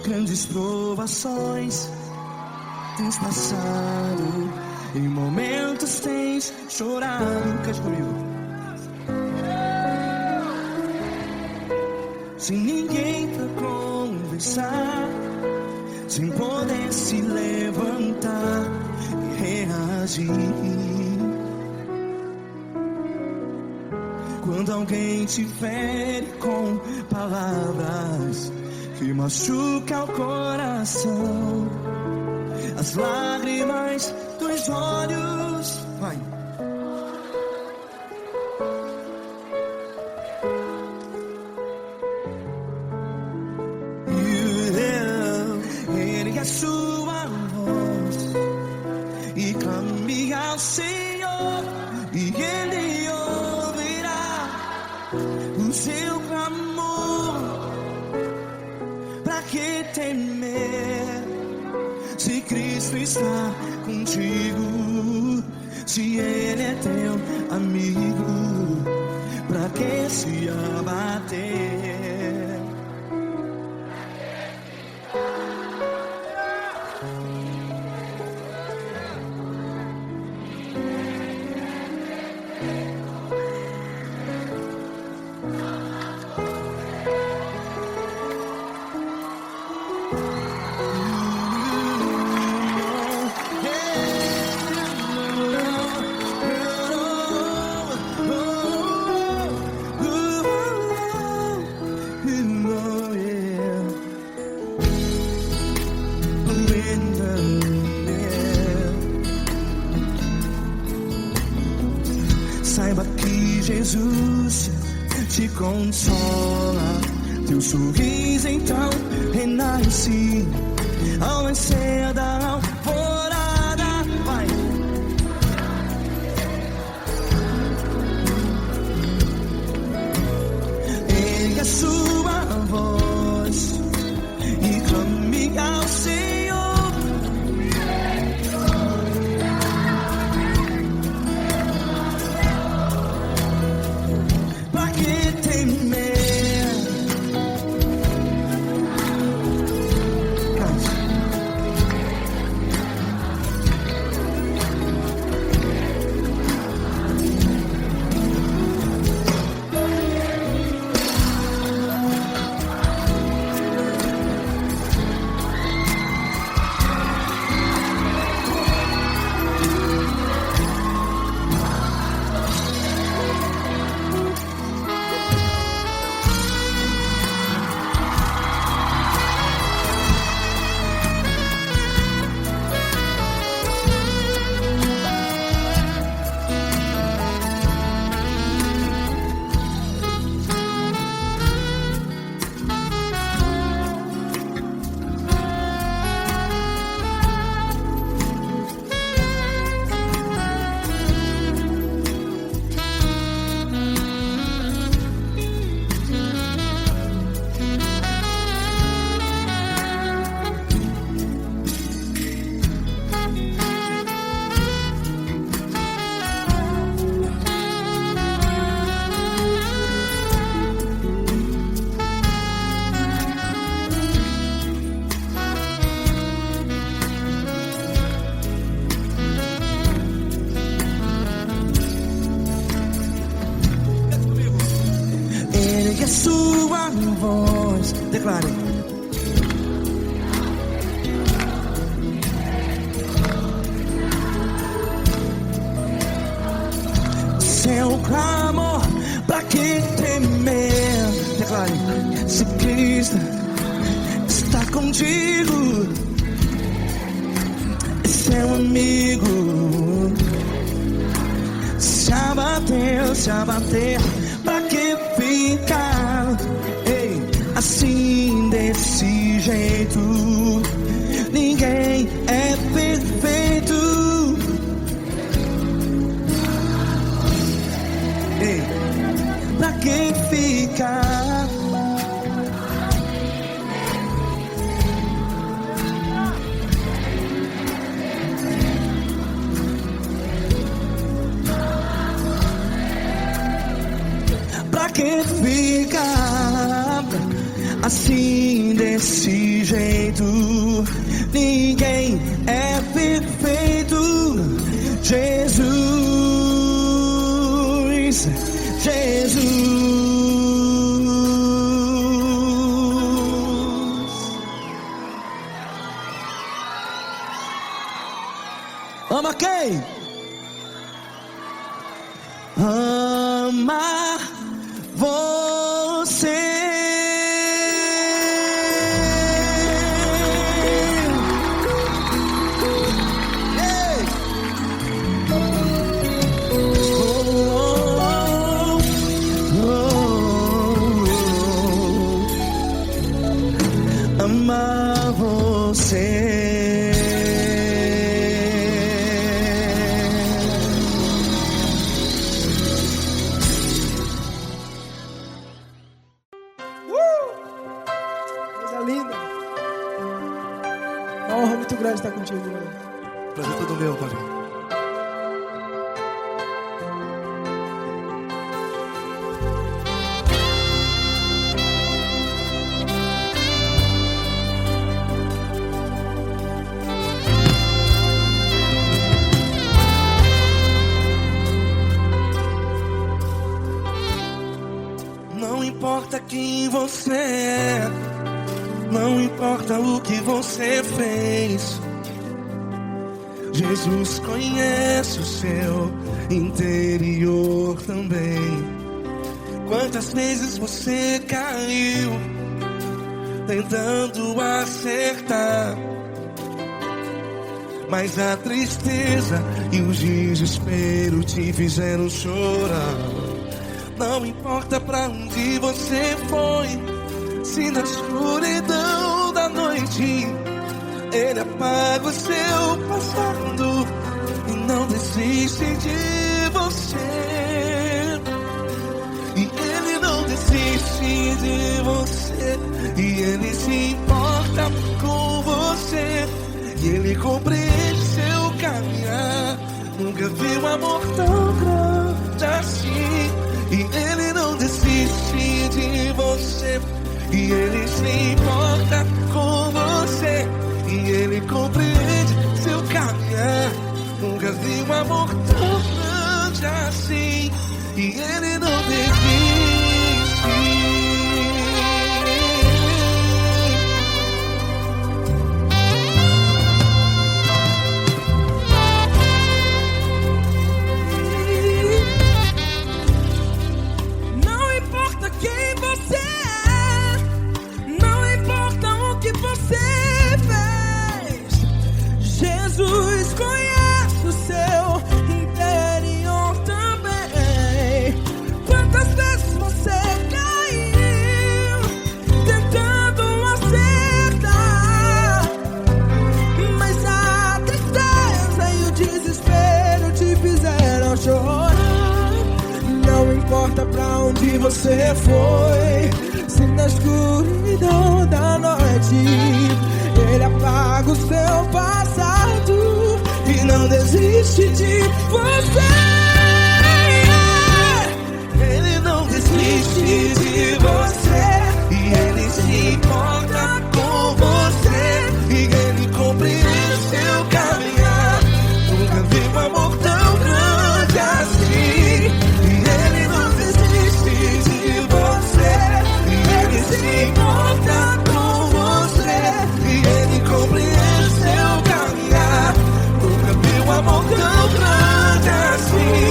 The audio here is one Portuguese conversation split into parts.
Grandes provações tens passado, em momentos tens chorado. Cante comigo. Sem ninguém pra conversar, sem poder se levantar e reagir. Quando alguém te fere com palavras que machuca o coração, as lágrimas dos olhos, vai. Ergue a sua voz e clame ao Senhor, e Ele ouvirá o seu clamor. Pra que temer, se Cristo está contigo? Se Ele é teu amigo, pra que se abater? Saiba que Jesus te consola, teu sorriso então renasce ao nascer da alvorada. Vai. Ergue a sua voz e clame ao Senhor. A sua voz, declare. Seu clamor, pra que temer? Declare. Se Cristo está contigo, é seu amigo. Se abater, pra que ficar assim desse jeito? Ninguém é perfeito. Pra que ficar? Pra pra que ficar assim desse jeito? Ninguém é perfeito. Jesus, Jesus. Ama quem? Ama você. Ei! Ama você. Uma honra muito grande estar contigo, mano. Prazer todo meu, Pai. Não importa quem você é, não importa o que você fez, Jesus conhece o seu interior também. Quantas vezes você caiu tentando acertar, mas a tristeza e o desespero te fizeram chorar. Não importa pra onde você foi, se na escuridão da noite Ele apaga o seu passado e não desiste de você. E Ele não desiste de você, e Ele se importa com você, e Ele compreende seu caminhar. Nunca vi um amor tão grande assim. E Ele não desiste de você, e Ele se importa com você, e Ele compreende seu caminhar. Nunca vi um amor tão grande assim. E Ele não desiste. Jesus conhece o seu interior também. Quantas vezes você caiu tentando acertar, mas a tristeza e o desespero te fizeram chorar. Não importa pra onde você foi, se na escuridão da noite Ele apaga o seu passado e não desiste de você. Ele não desiste de você, e Ele se importa com você, e Ele compreende seu caminhar. Nunca vi um amor tão grande assim. E Ele não desiste de você, e Ele se importa com você, e Ele compreende seu caminhar. Nunca vi um amor tão grande assim.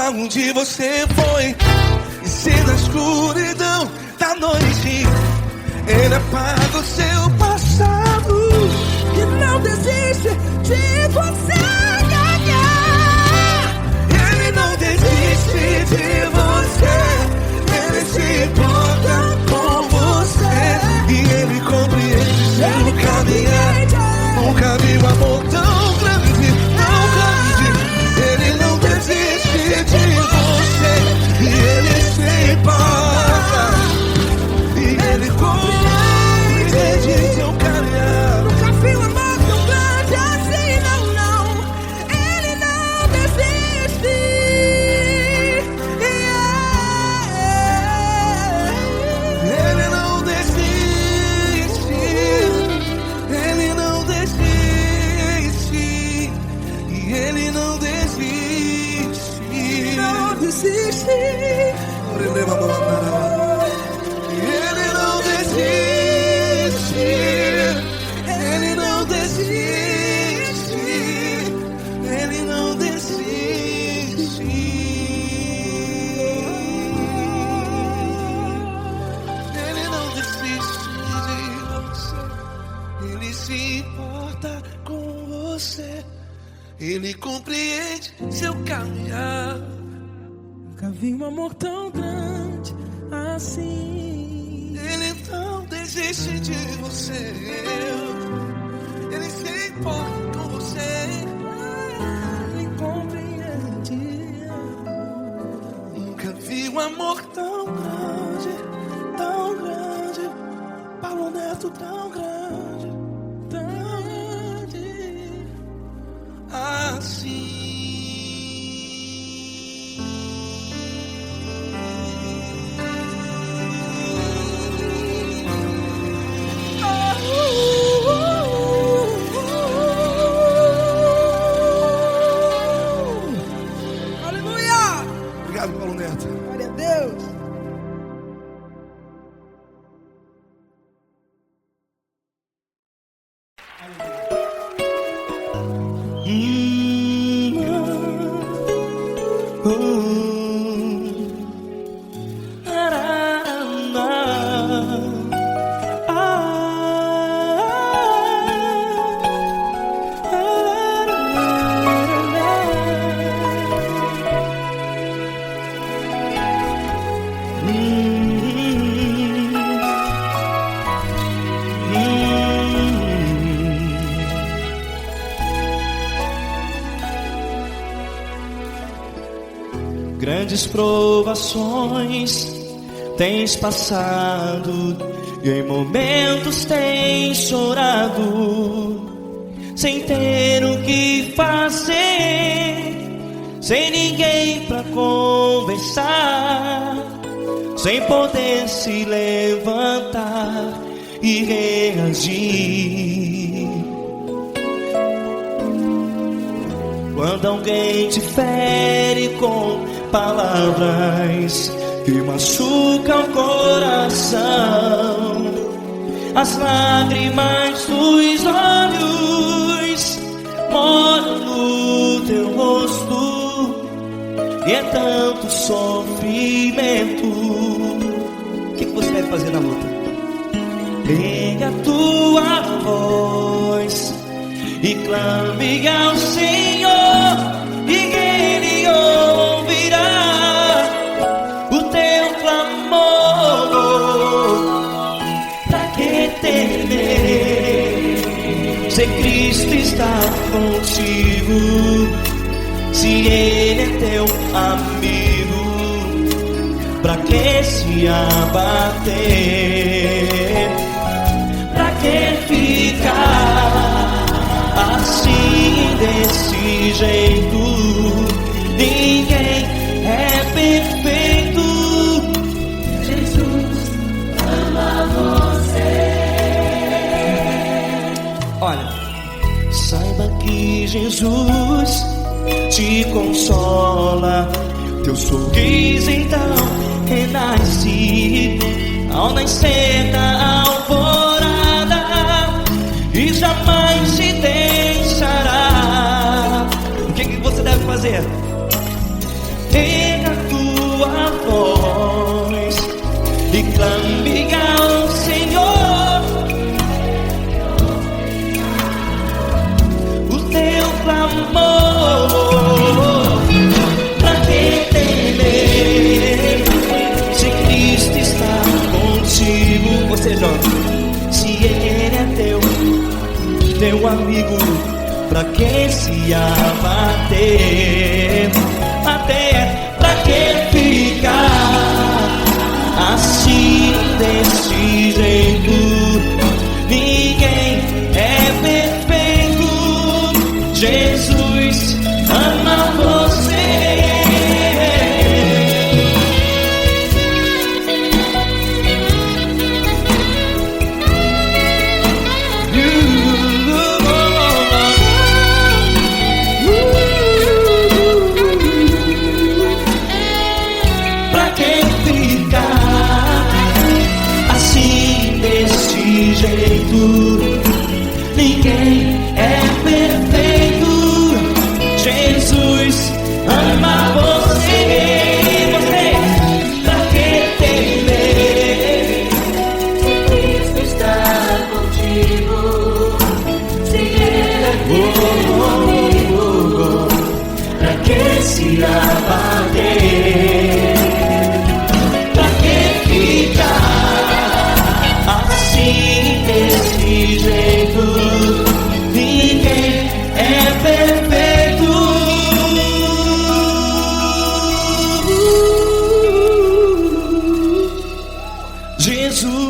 pra onde você foi. E se na escuridão da noite Ele apaga o seu passado e não desiste de você. Ele não desiste de você. Ele se importa com você. E Ele compreende seu caminhar. Nunca vi um amor tão grande, tão grande. Ele não desiste de você. E Ele se importa. E Ele compreende seu caminhar. Nunca vi um amor tão grande assim, não, não. Ele não desiste. Ele não desiste. Ele não desiste. E Ele não desiste. Não desiste. Ele não desiste. Ele não desiste. Ele não desiste. Ele não desiste de você. Ele se importa com você. Ele compreende seu caminhar. Nunca vi um amor tão grande assim. Ele não desiste de você. Ele se importa com você. Ele compreende. Nunca vi um amor tão grande, tão grande. Paulo Neto tão grande, tão grande assim. Aleluia! Obrigado, Paulo Neto. Glória a Deus. Grandes provações tens passado e em momentos tens chorado, sem ter o que fazer, sem ninguém pra conversar, sem poder se levantar e reagir. Quando alguém te fere com palavras que machucam o coração, as lágrimas dos olhos molham no teu rosto, e é tanto sofrimento. O que você deve fazer na luta? Ergue a tua voz e clame ao Senhor, e Ele ouvirá o teu clamor. Pra que temer, se Cristo está contigo, se Ele é teu amigo? Pra que se abater? Pra que ficar assim, desse jeito? Ninguém é perfeito. Jesus ama você. Olha, saiba que Jesus te consola, teu sorriso então renasce ao nascer da alvorada, e jamais te deixará. O que você deve fazer? teu amigo, pra que se abater? Até pra que ficar assim desse jeito? Ninguém é perfeito. Jesus ama você. Pra que ficar assim desse jeito? Ninguém é perfeito. Jesus ama você. Você, pra que temer? Se Cristo está contigo, se Ele é teu amigo, Pra que se abater? Pra que ficar assim desse jeito? Ninguém é perfeito. Jesus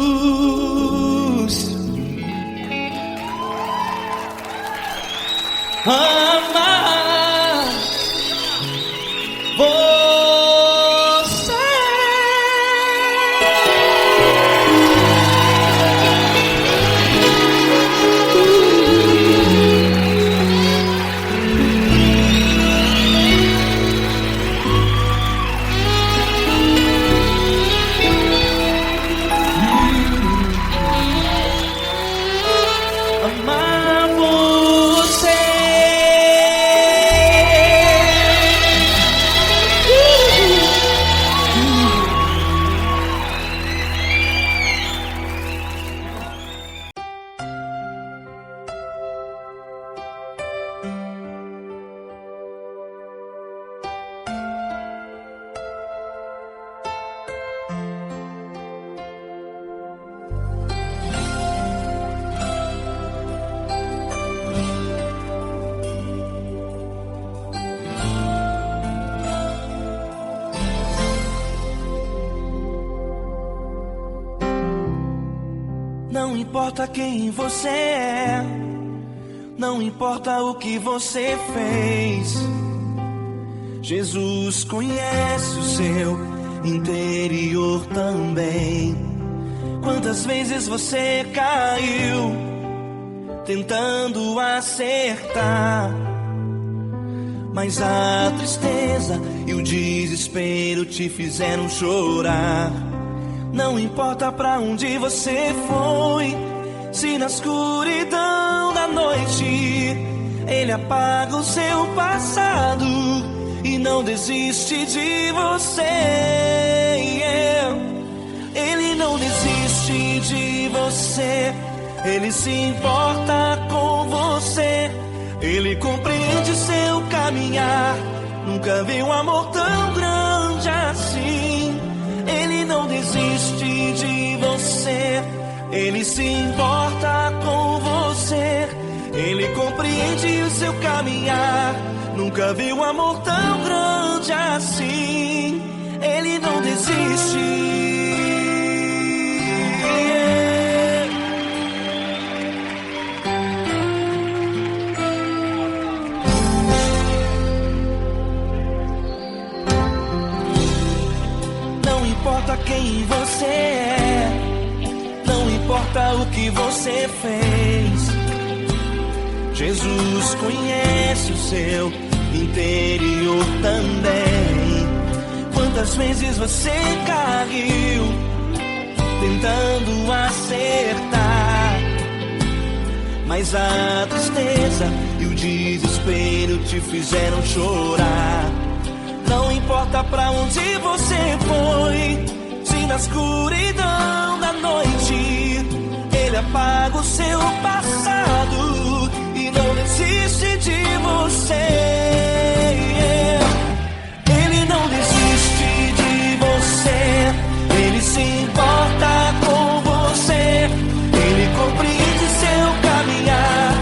ama você. Amar você. Não importa quem você é, não importa o que você fez, Jesus conhece o seu interior também. Quantas vezes você caiu tentando acertar, mas a tristeza e o desespero te fizeram chorar. Não importa pra onde você foi, se na escuridão da noite Ele apaga o seu passado e não desiste de você. Ele não desiste de você, Ele se importa com você. Ele compreende seu caminhar, nunca vi um amor tão grande assim. Ele não desiste de você, Ele se importa com você. Ele compreende o seu caminhar, nunca vi um amor tão grande assim. Ele não desiste. Não importa quem você é, não importa o que você fez, Jesus conhece o seu interior também. Quantas vezes você caiu tentando acertar, mas a tristeza e o desespero te fizeram chorar. Não importa pra onde você foi, se na escuridão da noite Ele apaga o seu passado e não desiste de você. Ele não desiste de você, Ele se importa com você. Ele compreende seu caminhar,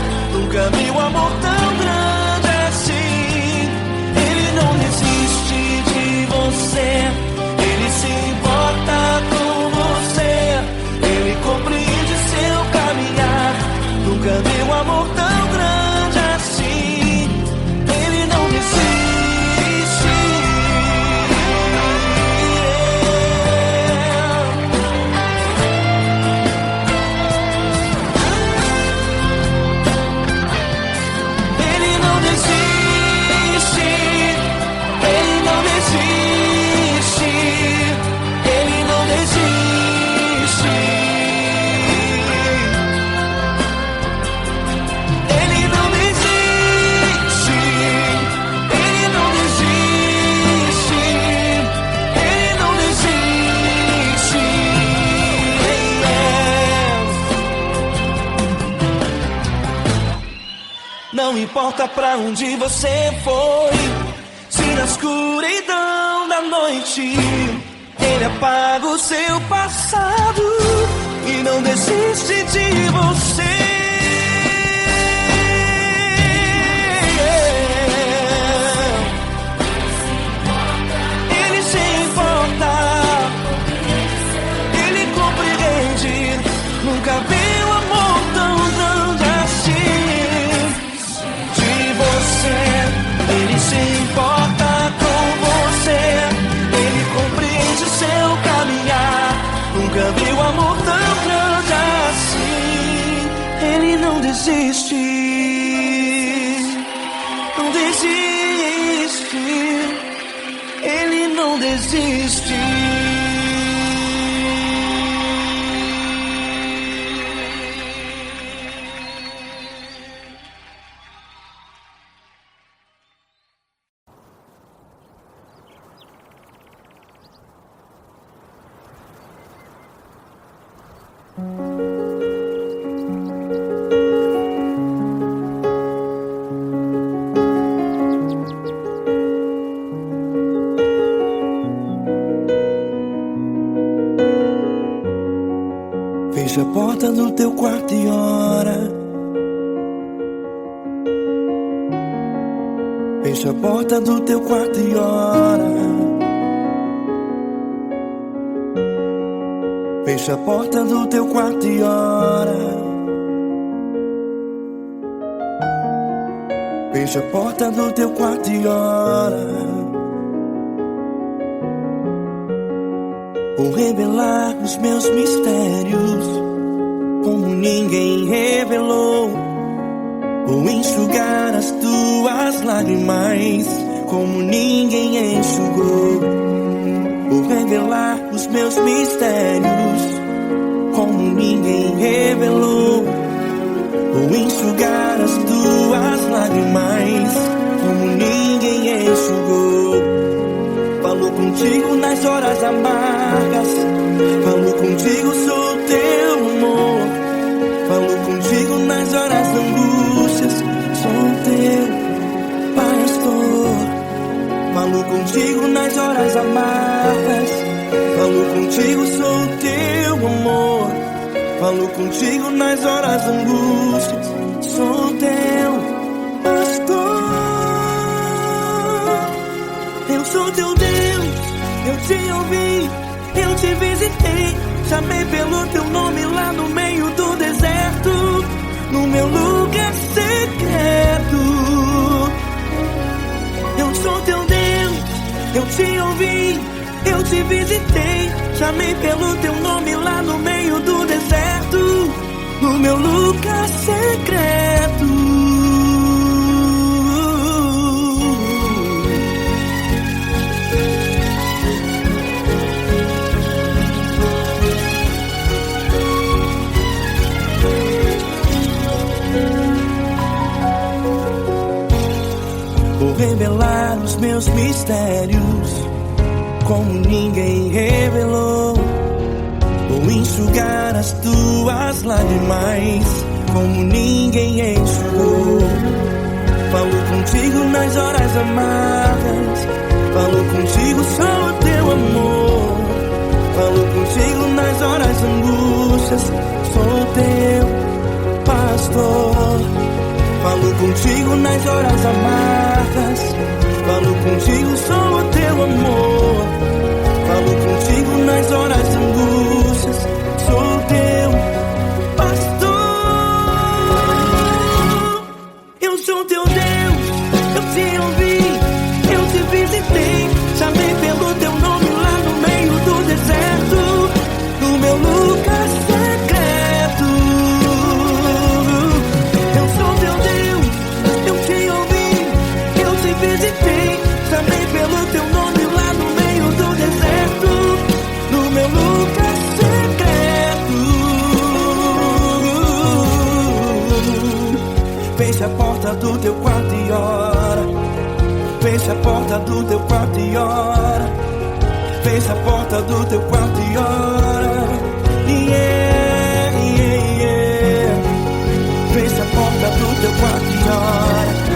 importa pra onde você foi, se na escuridão da noite ele apaga o seu passado e não desiste de você. Ele se importa, ele compreende, nunca viu amor tão grande assim. De você, ele se importa com você, ele compreende o seu caminhar, nunca viu amor tão grande assim. Ele não desiste, não desiste, ele não desiste. Fecha a porta do teu quarto e ora. Fecha a porta do teu quarto e ora. Fecha a porta do teu quarto e ora. Fecha a porta do teu quarto e ora. Vou revelar os meus mistérios como ninguém revelou. Vou enxugar as tuas lágrimas como ninguém enxugou. Vou revelar os meus mistérios como ninguém revelou. Vou enxugar as tuas lágrimas como ninguém enxugou. Falo contigo nas horas amargas, falo contigo, sou teu amor. Falo contigo nas horas da angústias, sou teu pastor. Falo contigo nas horas amargas, falo contigo, sou teu amor. Falo contigo nas horas da angústias, sou teu pastor. Eu sou teu Deus, eu te ouvi, eu te visitei, chamei pelo teu nome lá no meio do deserto, no meu lugar secreto. Eu sou teu Deus, eu te ouvi, eu te visitei, chamei pelo teu nome lá no meio do deserto, no meu lugar secreto. Vou revelar os meus mistérios como ninguém revelou. Vou enxugar as tuas lágrimas como ninguém enxugou. Falo contigo nas horas amargas, falo contigo, sou teu amor. Falo contigo nas horas angústias, sou teu pastor. Falo contigo nas horas amargas, falo contigo, sou teu amor. Falo contigo nas horas angústias, sou teu pastor. Eu sou teu Deus, eu te ouvi, eu te visitei, chamei pelo teu nome lá no meio do deserto, no meu lugar secreto. Eu sou teu Deus, eu te ouvi, eu te visitei, chamei pelo teu nome lá no meio do deserto, no meu lugar secreto. Fecha a porta do teu quarto e ora. Fecha a porta do teu quarto e ora. Fecha a porta do teu quarto e ora. Yeah, yeah, yeah. Fecha a porta do teu quarto e ora.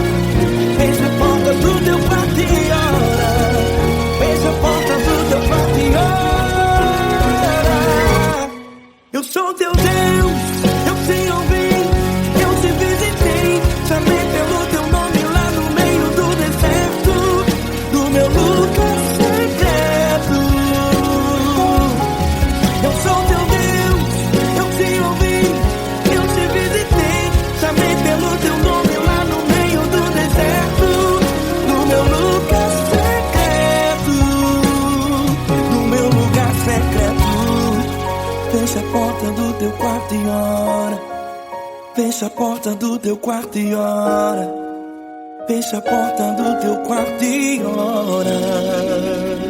Fecha a porta do teu quarto e ora. Fecha a porta do teu quarto e ora. Fecha a porta do teu quarto e ora.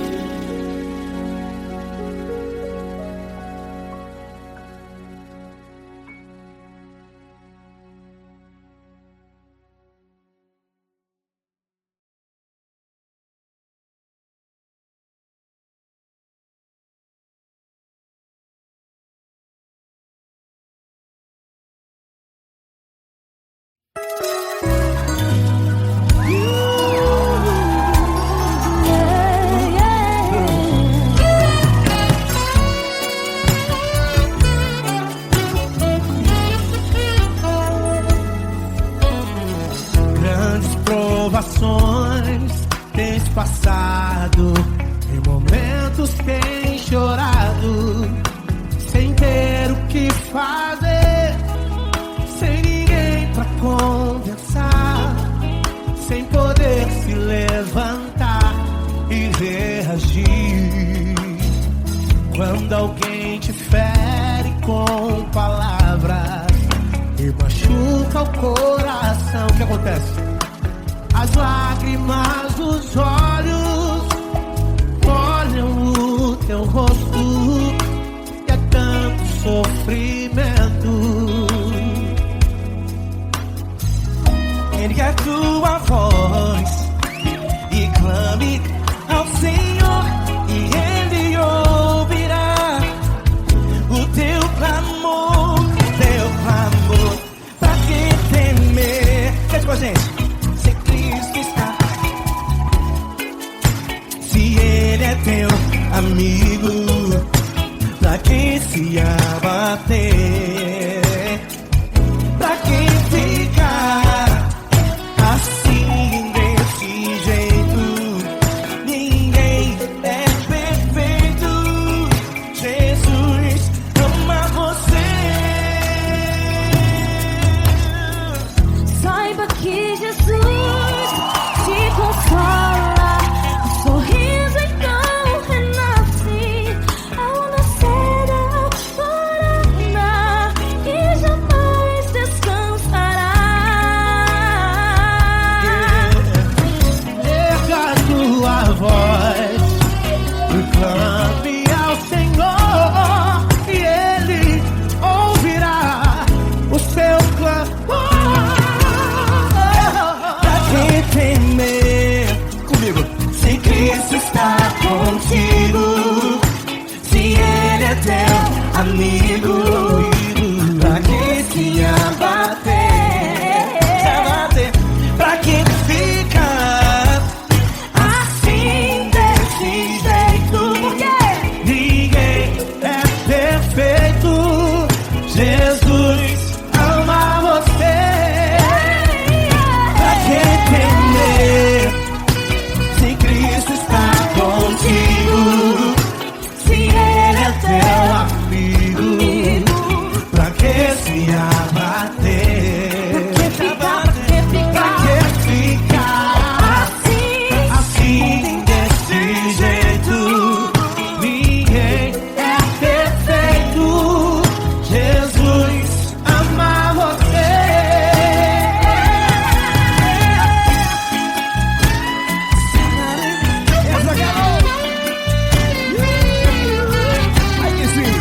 Provações tens passado, em momentos tens chorado, sem ter o que fazer, sem ninguém pra conversar, sem poder se levantar e reagir. Quando alguém te fere com palavras e machuca o coração, o que acontece? As lágrimas dos olhos molham o teu rosto e é tanto sofrimento. Ergue a tua voz e clame ao Senhor e Ele ouvirá o teu clamor, pra que temer? Cante com a gente. É teu amigo, pra quem se abater, pra quem ficar assim desse jeito. Ninguém é perfeito, Jesus ama você. Saiba que Jesus te consola, o sorriso então renasce ao nascer da aurora e jamais descansará. Erga a tua voz e clame ao Senhor e Ele ouvirá o seu clamor. Pra que temer? Comigo. Se Cristo está contigo, se Ele é teu amigo, pra que se abater? Pra que ficar assim desse jeito? Porque Ninguém é perfeito, Jesus ama você. Pra que temer? Se Cristo está contigo, se Ele é teu Amigo, pra que se abater? Pra que ficar assim desse jeito? Ninguém é perfeito, Jesus ama você. Aí que sim.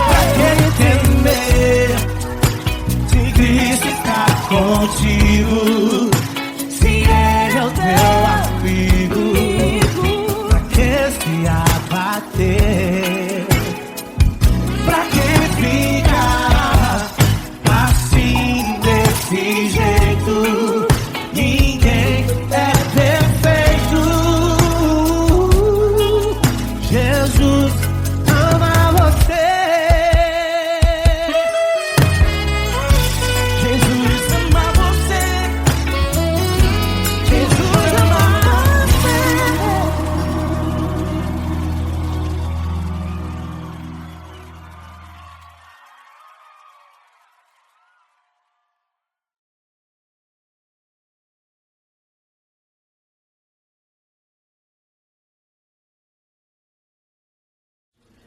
Pra que temer? Se Cristo está contigo, se Ele é o teu amigo, pra que se abater? Pra que ficar assim desse jeito? Ninguém é perfeito, Jesus ama você. Jesus ama você.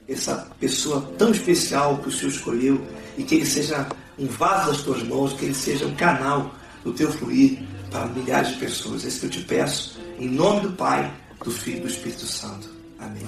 essa pessoa tão especial que o Senhor escolheu, e que ele seja um vaso das tuas mãos, que ele seja um canal do teu fluir para milhares de pessoas. É isso que eu te peço, em nome do Pai, do Filho e do Espírito Santo. Amém.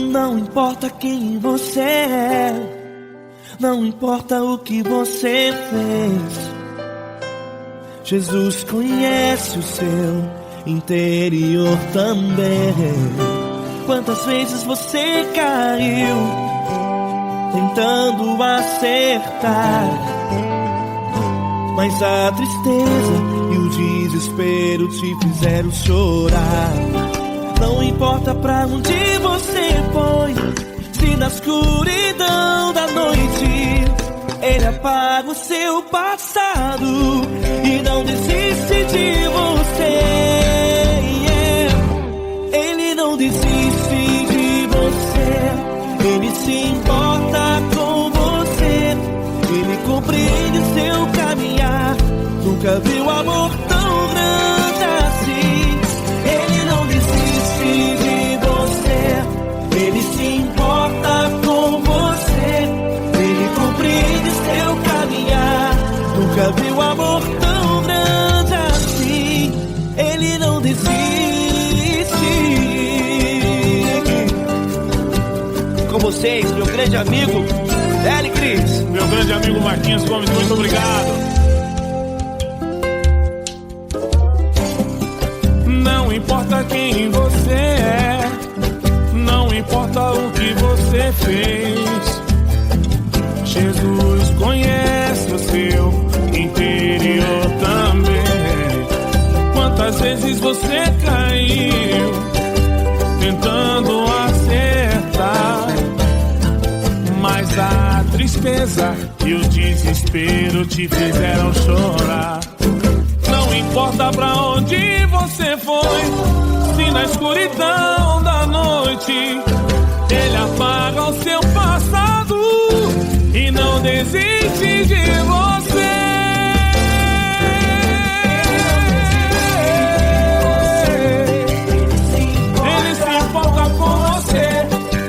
Não importa quem você é, não importa o que você fez, Jesus conhece o seu interior também. Quantas vezes você caiu tentando acertar, mas a tristeza e o desespero te fizeram chorar. Não importa pra onde você foi, se na escuridão da noite Ele apaga o seu passado e não desiste de você. Ele não desiste de você, Ele se importa com você, Ele compreende seu caminhar. Nunca viu amor tão grande assim. Ele não desiste de você, Ele se importa com você, Ele compreende seu caminhar. Nunca viu amor tão grande assim. Ele não desiste. Com vocês, meu grande amigo Eli Cris. Meu grande amigo Marquinhos Gomes, muito obrigado. Não importa quem você é, não importa o que você fez, Jesus conhece o seu interior também. Quantas vezes você caiu tentando acertar, mas a tristeza e o desespero te fizeram chorar. Não importa pra onde você foi, se na escuridão da noite Ele apaga o seu passado e não desiste de você. Ele se importa com você,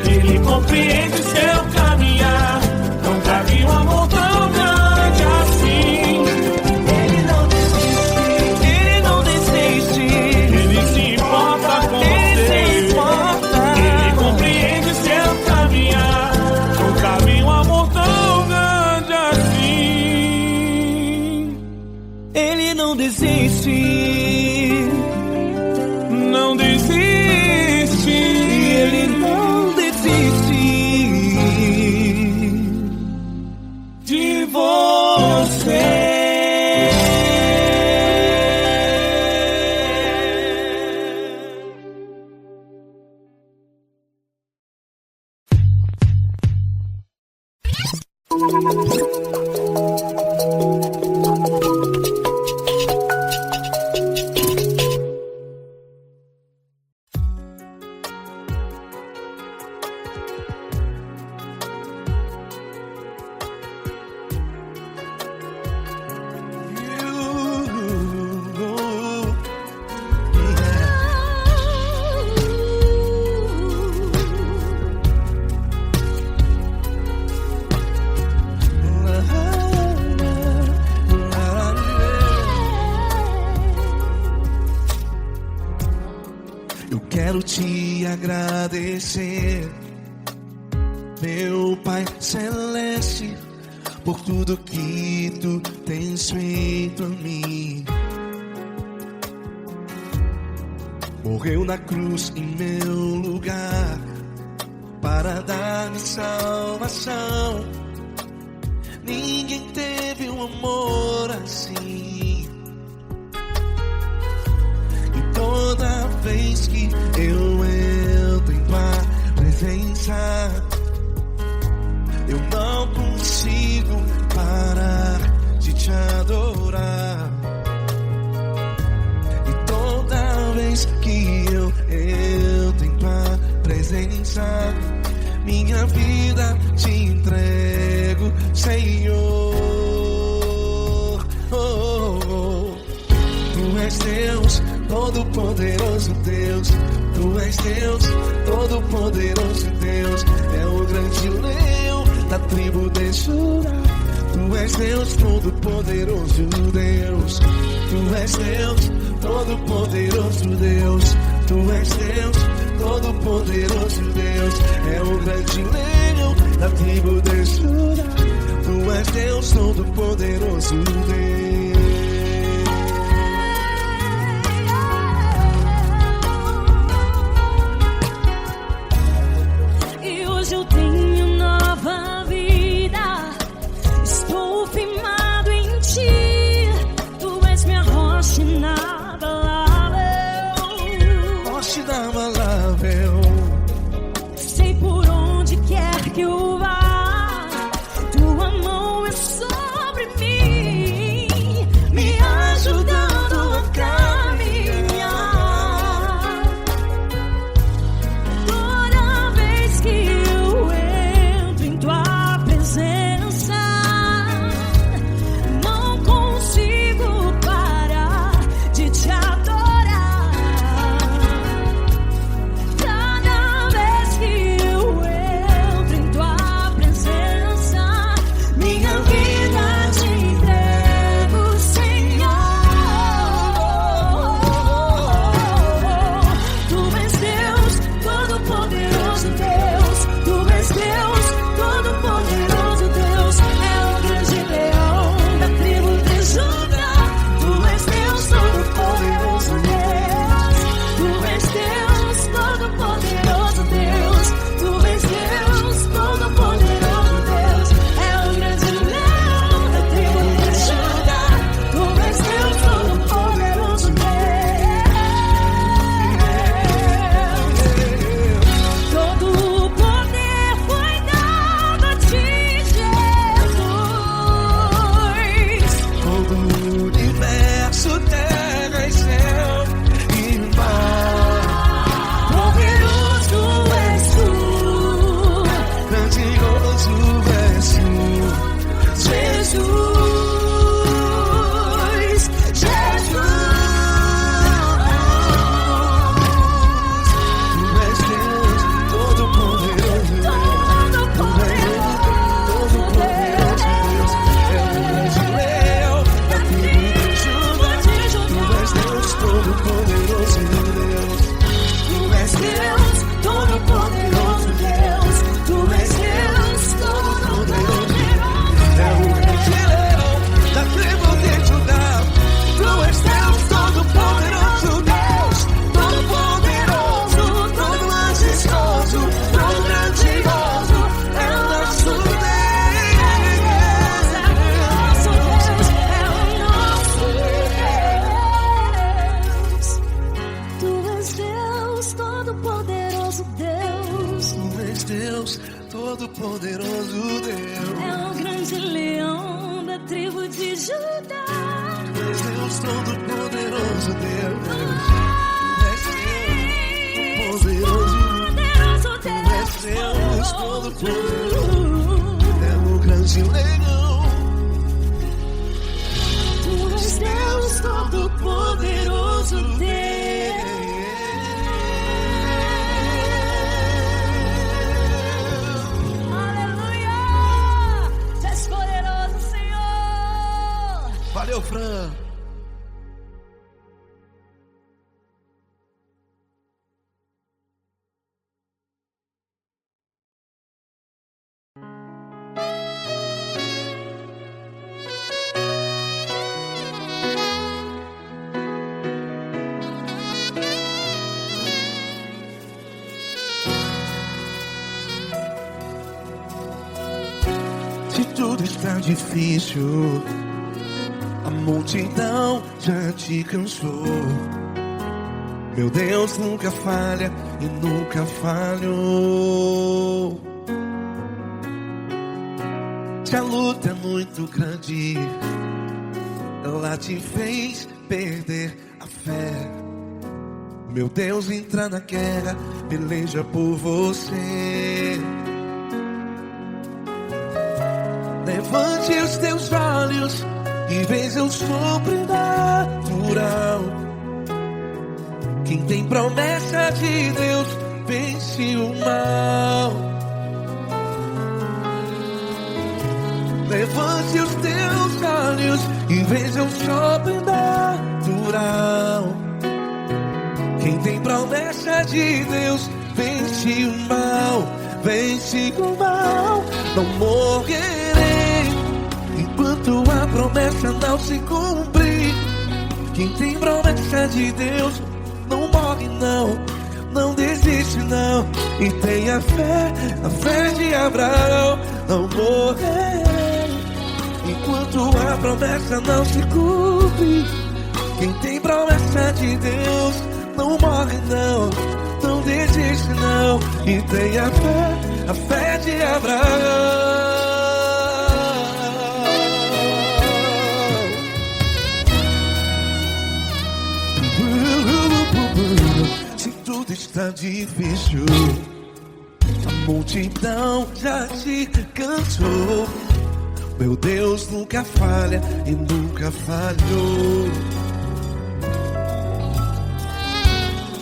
Ele compreende seu caminhar. Nunca vi um amor tão grande assim. Não desiste, não desiste, Ele não desiste de você. Quero te agradecer, meu Pai Celeste, por tudo que Tu tens feito a mim. Morreu na cruz em meu lugar para dar-me salvação. Ninguém teve um amor assim. E toda vez que eu entro em Tua presença, te adorar. E toda vez que eu entro em tua presença, minha vida te entrego, Senhor. Tu és Deus, todo-poderoso Deus. Tu és Deus, todo-poderoso Deus. É o grande leão da tribo de Judá. Tu és Deus, todo-poderoso Deus. Tu és Deus, todo-poderoso Deus. Tu és Deus, todo-poderoso Deus. É o grande leão da tribo de Judá. Tu és Deus, todo-poderoso Deus. Eu tenho nova vida, estou firmado em ti. Tu és minha rocha inabalável. Rocha inabalável. Sei por onde quer que eu vá, tua mão é sobre mim, me ajudando a caminhar. Toda vez que não consigo parar de te adorar. Cada vez que eu entro em tua presença, minha vida te entrego, Senhor. Tu és Deus, todo-poderoso Deus. Tu és Deus, todo-poderoso Deus. É o grande leão da tribo de Judá. Tu és Deus, todo-poderoso Deus. Tu és Deus, todo-poderoso Deus. Tu és Deus, todo-poderoso Deus. É o grande leão da tribo de Judá. Tu és Deus, todo-poderoso Deus. Todo o poder foi dado a ti, Jesus. Todo o universo, terra e céu e mar. Poderoso és tu, Grandioso és tu, Jesus. Jesus. Tu és Deus, todo-poderoso Deus. Todo-poderoso Deus. É o grande leão da tribo de Judá. Tu és Deus, todo-poderoso Deus. Tu és Deus, todo-poderoso Deus. Tu és Deus, todo-poderoso. É o grande leão da tribo de Judá. Tu és Deus, todo-poderoso Deus. Todo-poderoso, todo majestoso, todo grandioso. É o nosso Deus. É o nosso Deus. Tu és Deus, todo-poderoso Deus. Tu és Deus, todo-poderoso Deus. É o grande leão da tribo de Judá. Tu és Deus, todo-poderoso Deus. Tu és Deus, poderoso. Poderoso Tu és Deus, todo-poderoso. Deus. É o grande leão. Tu és Deus, todo-poderoso Deus. Aleluia! Tu és poderoso, Senhor. Valeu, Fran. Se tudo está difícil, a multidão já te cansou. Meu Deus nunca falha e nunca falhou. Se a luta é muito grande, ela te fez perder a fé. Meu Deus entra na guerra, peleja por você. Levante os teus olhos e veja o sobrenatural. Quem tem promessa de Deus vence o mal. Levante os teus olhos e veja o sobrenatural. Quem tem promessa de Deus vence o mal, vence o mal. Não morrerei enquanto a promessa não se cumprir. Quem tem promessa de Deus não morre não, não desiste não. E tenha fé, a fé de Abraão. Não morrerei enquanto a promessa não se cumpre. Quem tem promessa de Deus não morre não, não desiste não. E tenha fé, a fé de Abraão. Se tudo está difícil, a multidão já te cansou. Meu Deus nunca falha e nunca falhou.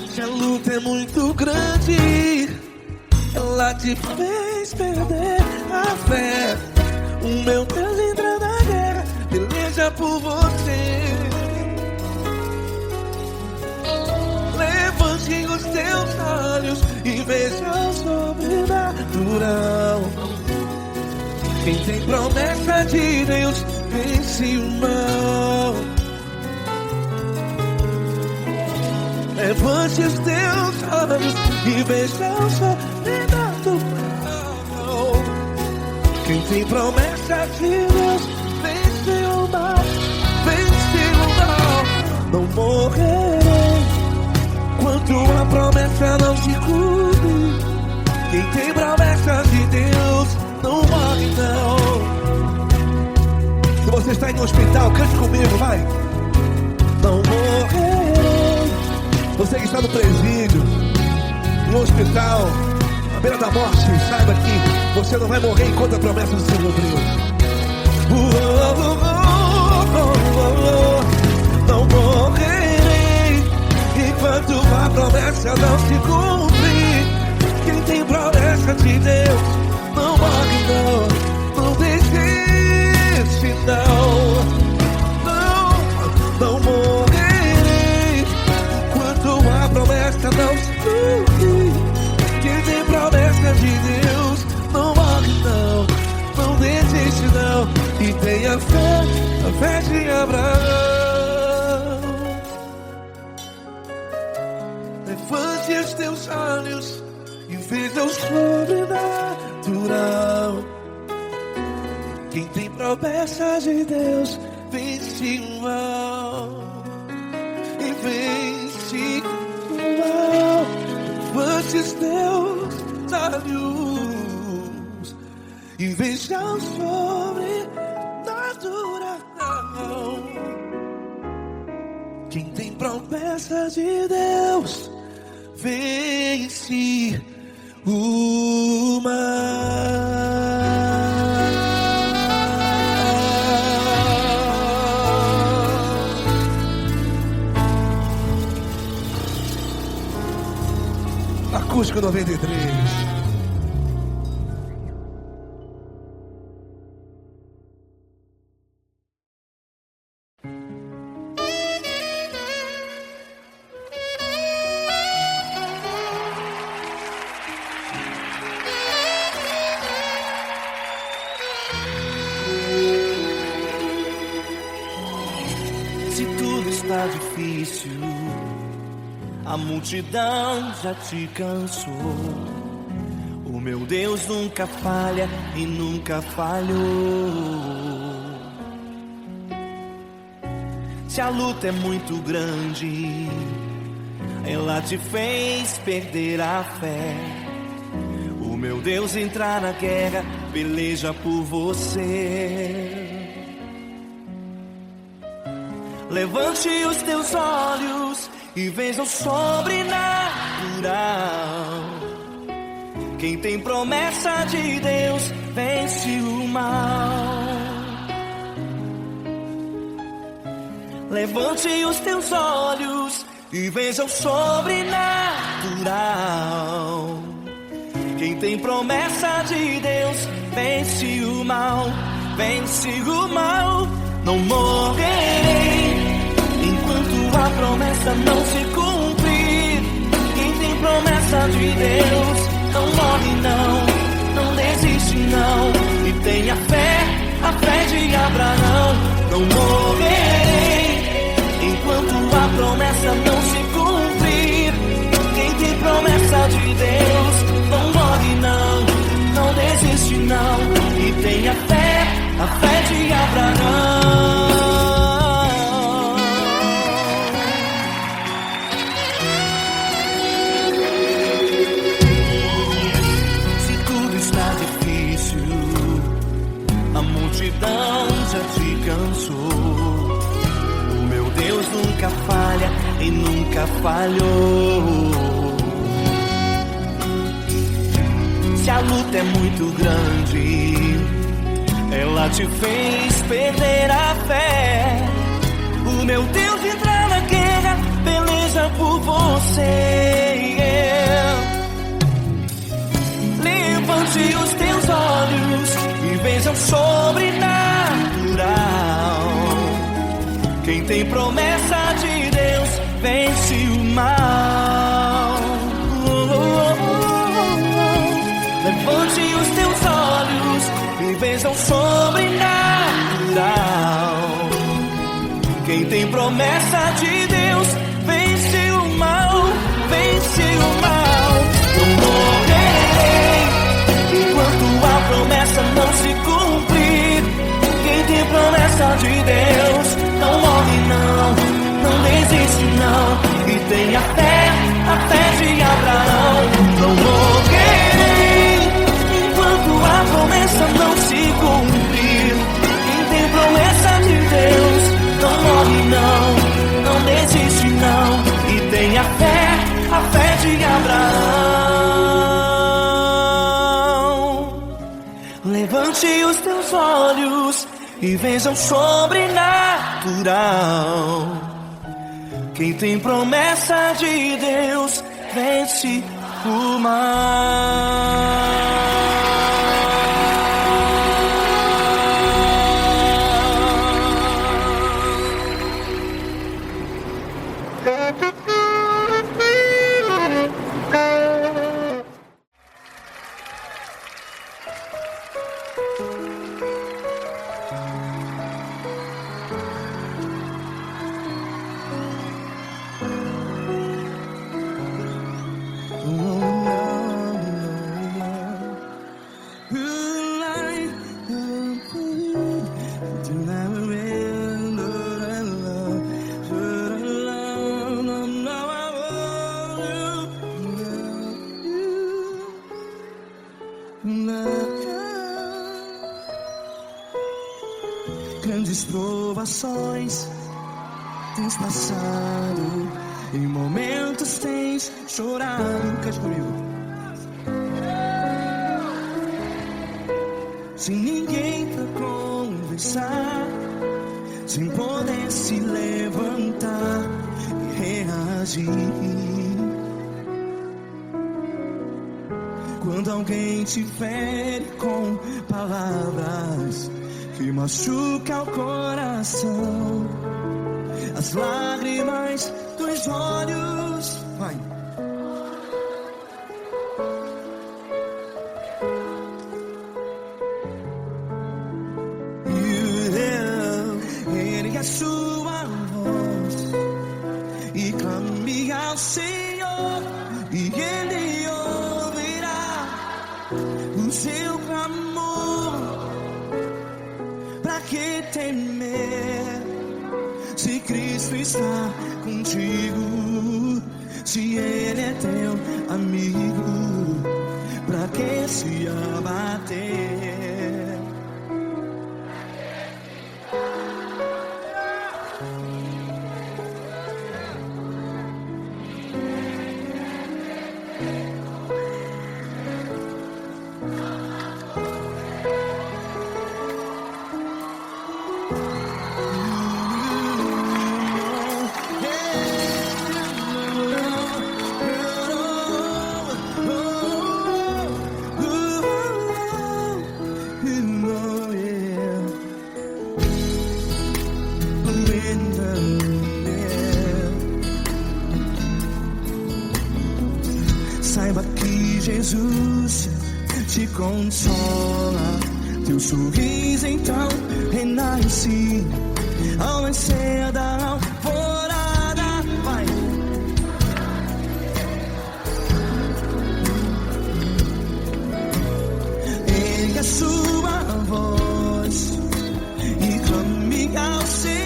Se a luta é muito grande, ela te fez perder a fé. O meu Deus entra na guerra, peleja por você. Levante os teus olhos e veja o sobrenatural. Quem tem promessa de Deus vence o mal. Levante os teus olhos e veja o sobrenatural. Quem tem promessa de Deus vence o mal, vence o mal. Não morrerei enquanto a promessa não se cumpre. Quem tem promessa de Deus não morre não. Se você está em um hospital, cante comigo, vai. Não morrerei. Você que está no presídio, no hospital, à beira da morte, saiba que você não vai morrer enquanto a promessa não se cumpriu. Não morrerei enquanto a promessa não se cumprir. Quem tem promessa de Deus não morre não, não desiste não. Não morrerei enquanto a promessa não se cumprir. Quem tem promessa de Deus não morre não, não desiste não. E tenha fé, a fé de Abraão. Levante os teus olhos e veja o sobrenatural. Quem tem promessa de Deus vence o mal, e vence o mal. Levante os teus olhos e veja o sobrenatural. Quem tem promessa de Deus vence o mal. Acústico 93. Se tudo está difícil, a multidão já te cansou. O meu Deus nunca falha e nunca falhou. Se a luta é muito grande, ela te fez perder a fé. O meu Deus entrar na guerra, peleja por você. Levante os teus olhos e veja o sobrenatural. Quem tem promessa de Deus vence o mal. Levante os teus olhos e veja o sobrenatural. Quem tem promessa de Deus vence o mal, vence o mal. Não morrerei enquanto a promessa não se cumprir. Quem tem promessa de Deus não morre não desiste não. E tenha fé, a fé de Abraão. Não morrerei enquanto a promessa não se cumprir. Quem tem promessa de Deus não morre não desiste não. E tenha fé, a fé de Abraão. Se tudo está difícil, a multidão já te cansou. O meu Deus nunca falha e nunca falhou. Se a luta é muito grande, ela te fez perder a fé. O meu Deus entra na guerra, peleja por você. Levante os teus olhos e veja o sobrenatural. Quem tem promessa de Deus vence o mal. Levante os teus olhos e veja o sobrenatural. Quem tem promessa de Deus vence o mal, vence o mal. Não morrerei enquanto a promessa não se cumprir. Quem tem promessa de Deus não morre não desiste não. E tenha fé, a fé de Abraão. Não morrerei enquanto a promessa não se cumprir. Quem tem promessa de Deus não morre não desiste não. E tenha fé, a fé de Abraão. Levante os teus olhos e veja o sobrenatural. Quem tem promessa de Deus vence o mal. Grandes provações tens passado, em momentos tens chorado. Cante comigo. Sem ninguém pra conversar, sem poder se levantar e reagir. Quando alguém te fere com palavras que machuca o coração, as lágrimas dos olhos, vai. Ergue a sua voz e clame ao Senhor, e Ele ouvirá o seu clamor. Pra que temer, se Cristo está contigo? Se Ele é teu amigo, pra que se abater? Saiba que Jesus te consola, teu sorriso então renasce ao nascer da alvorada. Vai. Ergue a sua voz e clame ao Senhor.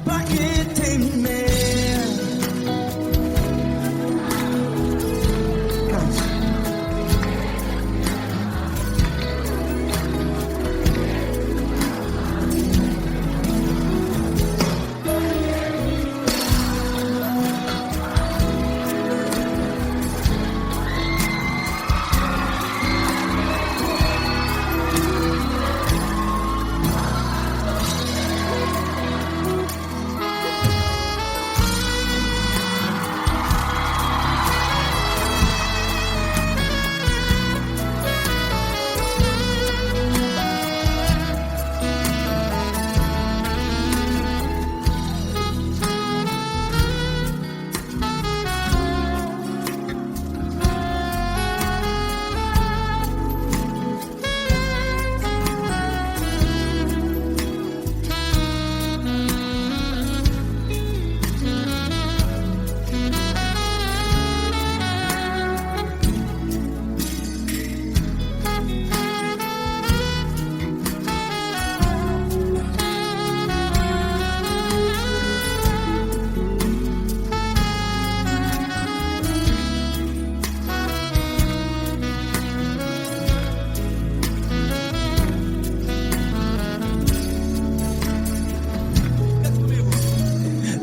Pra que temer?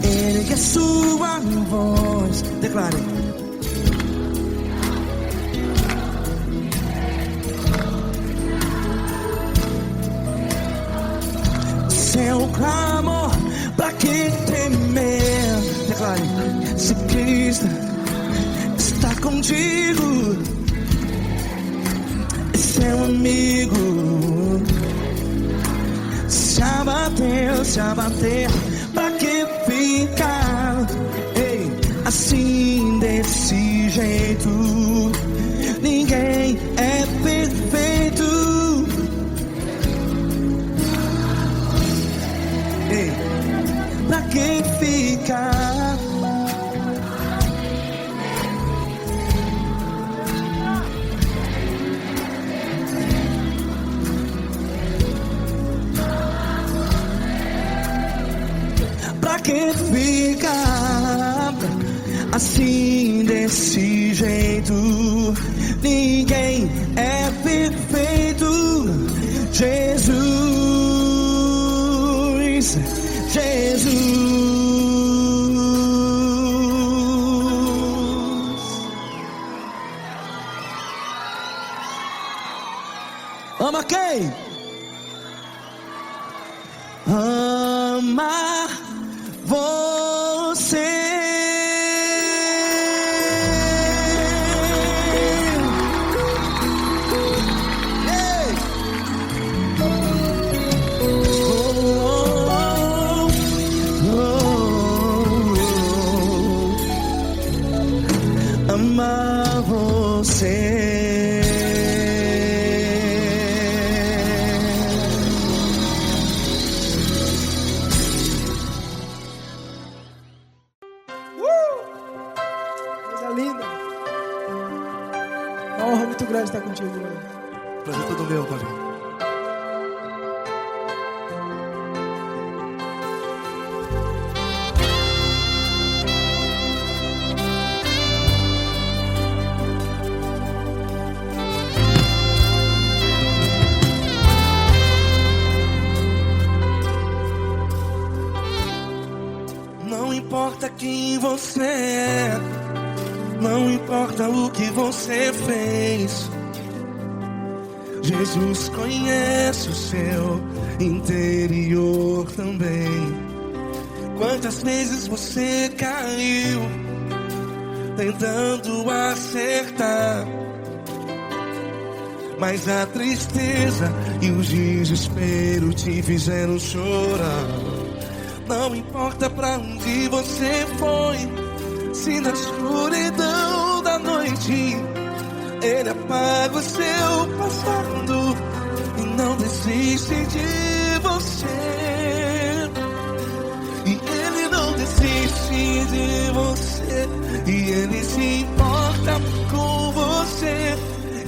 Ergue a sua voz, declare. Seu clamor, pra que temer? Declare. Se Cristo está contigo, é seu amigo. Se abater, pra que ficar? Ei, assim desse jeito, ninguém é perfeito. Ei, pra que ficar? Pra que ficar assim desse jeito? Ninguém é perfeito. Jesus, Jesus. Ama quem? Ama você. Ei. Ama você. Muito grande estar contigo, mano. Prazer todo meu, Paulinho. importa quem você é, não importa o que você fez, Jesus conhece o seu interior também. Quantas vezes você caiu tentando acertar, mas a tristeza e o desespero te fizeram chorar. Não importa pra onde você foi, se na escuridão da noite Ele apaga o seu passado e não desiste de você. E Ele não desiste de você, e Ele se importa com você,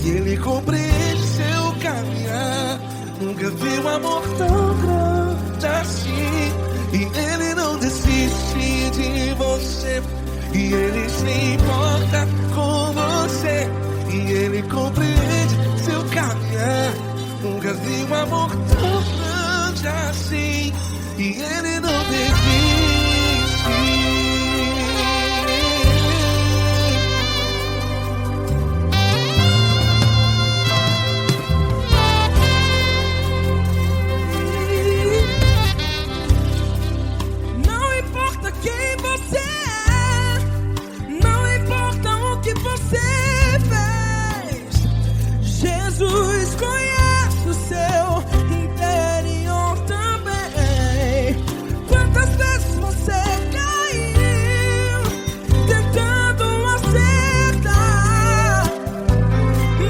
e Ele compreende seu caminhar. Nunca vi um amor tão grande assim. E Ele não desiste de você, e Ele se importa com você, e Ele compreende seu caminhar. Nunca vi um amor tão grande assim. E Ele não desiste. Jesus conhece o seu interior também. Quantas vezes você caiu tentando acertar,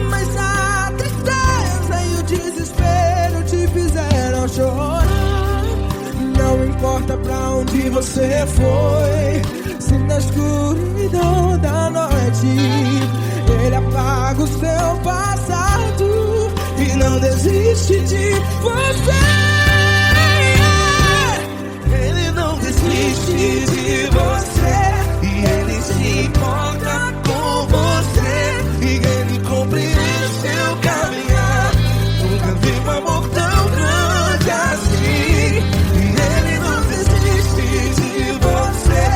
mas a tristeza e o desespero te fizeram chorar. Não importa pra onde você foi, se na escuridão da noite Ele apaga o seu passado e não desiste de você. Ele não desiste de você, e Ele se importa com você, e Ele compreende seu caminhar. Nunca vi um amor tão grande assim. E Ele não desiste de você,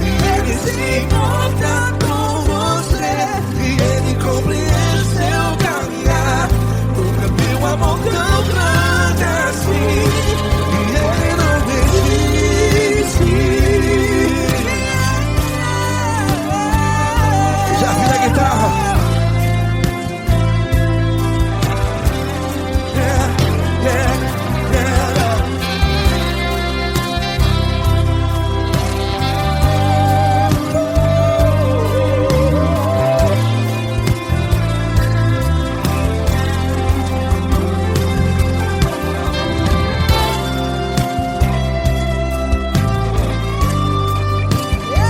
e Ele se importa com você, e Ele compreende seu caminhar. Nunca vi um amor tão grande assim. E Ele não desiste. Já vi a guitarra. Yeah, yeah, yeah.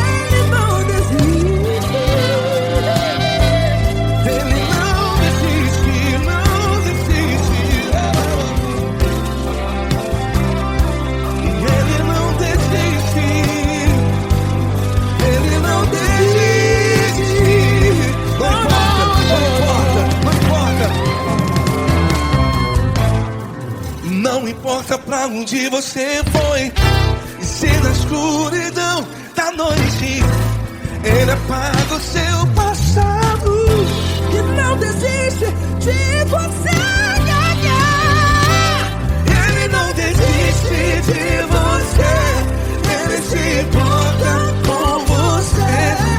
Ele não desiste. Ele não desiste, não desiste. E Ele não desiste. Ele não desiste. Não importa, não importa pra onde você foi, e se na escuridão da noite Ele apaga o seu passado E não desiste de você. Ele não desiste de você, Ele se importa com você,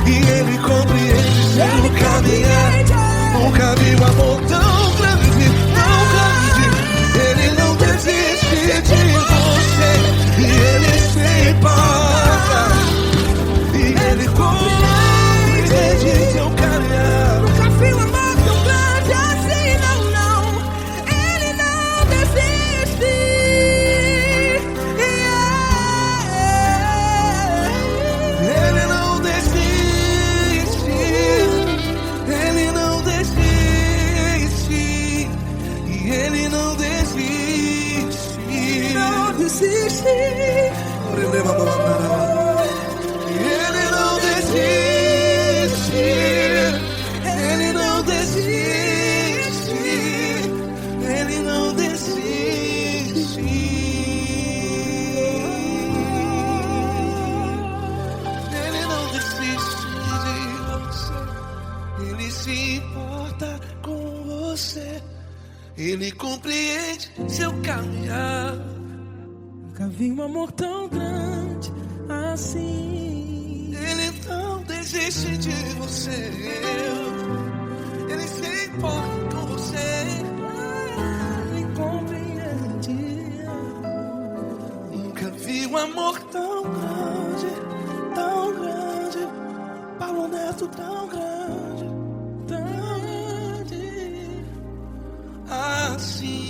e Ele compreende seu caminhar. Nunca vi um amor tão grande, tão grande. Ele não desiste de você, e Ele se importa, e Ele compreende seu caminhar. Nunca vi um amor tão grande assim, não, não. Ele não desiste. Ele não desiste. Ele não desiste. E Ele não desiste. Não desiste. Ele não desiste. Ele não desiste. Ele não desiste. Ele compreende seu caminhar. Nunca vi um amor tão grande assim. Ele não desiste de você. Ele se importa com você. Ele compreende. Nunca vi um amor tão grande, tão grande. Paulo Neto tão grande, tão grande assim.